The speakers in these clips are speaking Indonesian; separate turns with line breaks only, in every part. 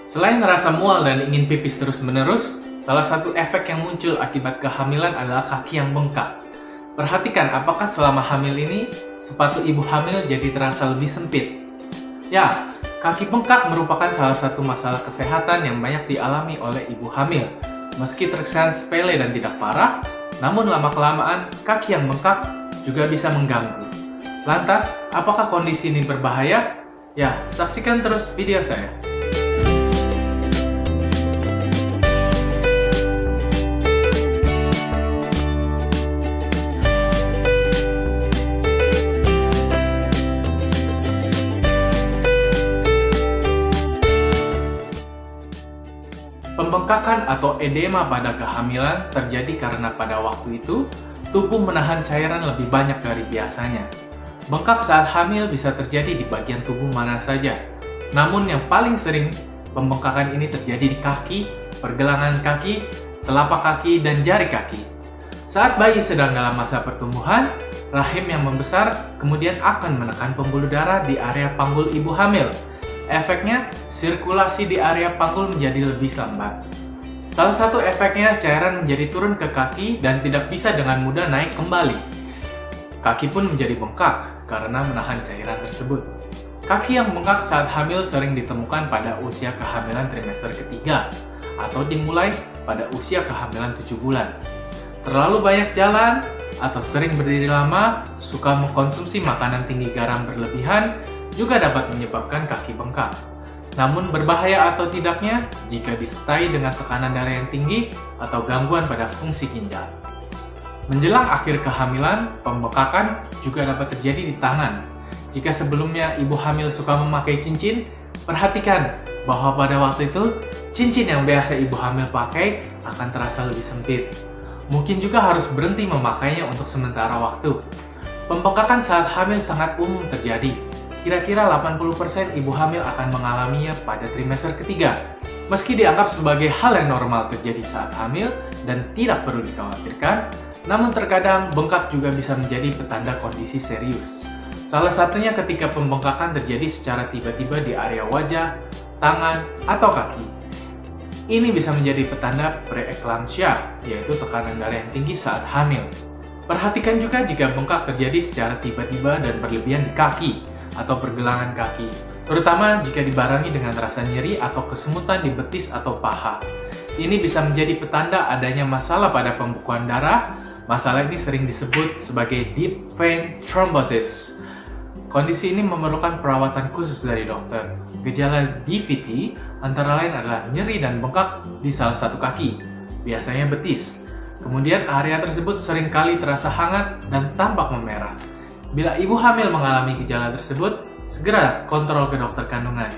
Selain rasa mual dan ingin pipis terus-menerus, salah satu efek yang muncul akibat kehamilan adalah kaki yang bengkak. Perhatikan apakah selama hamil ini, sepatu ibu hamil jadi terasa lebih sempit. Ya, kaki bengkak merupakan salah satu masalah kesehatan yang banyak dialami oleh ibu hamil. Meski terkesan sepele dan tidak parah, namun lama-kelamaan kaki yang bengkak juga bisa mengganggu. Lantas, apakah kondisi ini berbahaya? Ya, saksikan terus video saya. Pembengkakan atau edema pada kehamilan terjadi karena pada waktu itu, tubuh menahan cairan lebih banyak dari biasanya. Bengkak saat hamil bisa terjadi di bagian tubuh mana saja. Namun yang paling sering, pembengkakan ini terjadi di kaki, pergelangan kaki, telapak kaki, dan jari kaki. Saat bayi sedang dalam masa pertumbuhan, rahim yang membesar kemudian akan menekan pembuluh darah di area panggul ibu hamil. Efeknya, sirkulasi di area panggul menjadi lebih lambat. Salah satu efeknya, cairan menjadi turun ke kaki dan tidak bisa dengan mudah naik kembali. Kaki pun menjadi bengkak karena menahan cairan tersebut. Kaki yang bengkak saat hamil sering ditemukan pada usia kehamilan trimester ketiga atau dimulai pada usia kehamilan 7 bulan. Terlalu banyak jalan atau sering berdiri lama, suka mengkonsumsi makanan tinggi garam berlebihan, juga dapat menyebabkan kaki bengkak. Namun berbahaya atau tidaknya jika disertai dengan tekanan darah yang tinggi atau gangguan pada fungsi ginjal. Menjelang akhir kehamilan, pembengkakan juga dapat terjadi di tangan. Jika sebelumnya ibu hamil suka memakai cincin, perhatikan bahwa pada waktu itu cincin yang biasa ibu hamil pakai akan terasa lebih sempit. Mungkin juga harus berhenti memakainya untuk sementara waktu. Pembengkakan saat hamil sangat umum terjadi. Kira-kira 80% ibu hamil akan mengalaminya pada trimester ketiga. Meski dianggap sebagai hal yang normal terjadi saat hamil dan tidak perlu dikhawatirkan, namun terkadang bengkak juga bisa menjadi petanda kondisi serius. Salah satunya ketika pembengkakan terjadi secara tiba-tiba di area wajah, tangan, atau kaki. Ini bisa menjadi petanda preeklamsia, yaitu tekanan darah yang tinggi saat hamil. Perhatikan juga jika bengkak terjadi secara tiba-tiba dan berlebihan di kaki atau pergelangan kaki, terutama jika dibarengi dengan rasa nyeri atau kesemutan di betis atau paha. Ini bisa menjadi petanda adanya masalah pada pembukuan darah. Masalah ini sering disebut sebagai deep vein thrombosis. Kondisi ini memerlukan perawatan khusus dari dokter. Gejala DVT antara lain adalah nyeri dan bengkak di salah satu kaki, biasanya betis. Kemudian area tersebut seringkali terasa hangat dan tampak memerah. Bila ibu hamil mengalami gejala tersebut, segera kontrol ke dokter kandungan.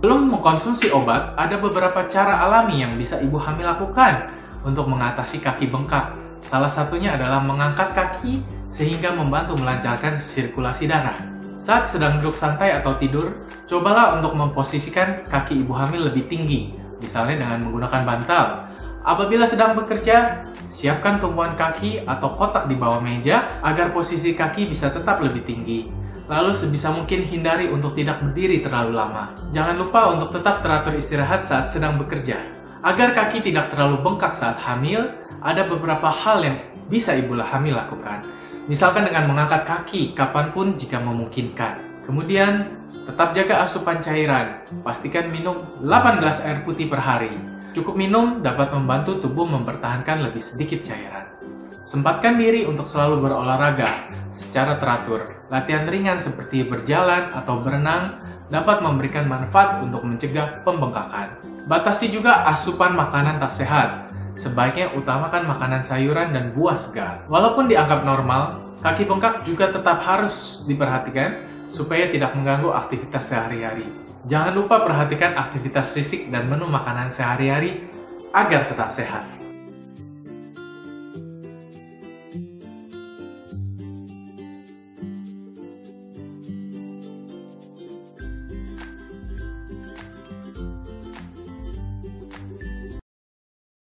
Belum mengkonsumsi obat, ada beberapa cara alami yang bisa ibu hamil lakukan untuk mengatasi kaki bengkak. Salah satunya adalah mengangkat kaki sehingga membantu melancarkan sirkulasi darah. Saat sedang duduk santai atau tidur, cobalah untuk memposisikan kaki ibu hamil lebih tinggi, misalnya dengan menggunakan bantal. Apabila sedang bekerja, siapkan tumpuan kaki atau kotak di bawah meja agar posisi kaki bisa tetap lebih tinggi. Lalu sebisa mungkin hindari untuk tidak berdiri terlalu lama. Jangan lupa untuk tetap teratur istirahat saat sedang bekerja. Agar kaki tidak terlalu bengkak saat hamil, ada beberapa hal yang bisa ibu hamil lakukan. Misalkan dengan mengangkat kaki kapanpun jika memungkinkan. Kemudian, tetap jaga asupan cairan. Pastikan minum 8 gelas air putih per hari. Cukup minum dapat membantu tubuh mempertahankan lebih sedikit cairan. Sempatkan diri untuk selalu berolahraga secara teratur. Latihan ringan seperti berjalan atau berenang dapat memberikan manfaat untuk mencegah pembengkakan. Batasi juga asupan makanan tak sehat. Sebaiknya utamakan makanan sayuran dan buah segar. Walaupun dianggap normal, kaki bengkak juga tetap harus diperhatikan supaya tidak mengganggu aktivitas sehari-hari. Jangan lupa perhatikan aktivitas fisik dan menu makanan sehari-hari agar tetap sehat.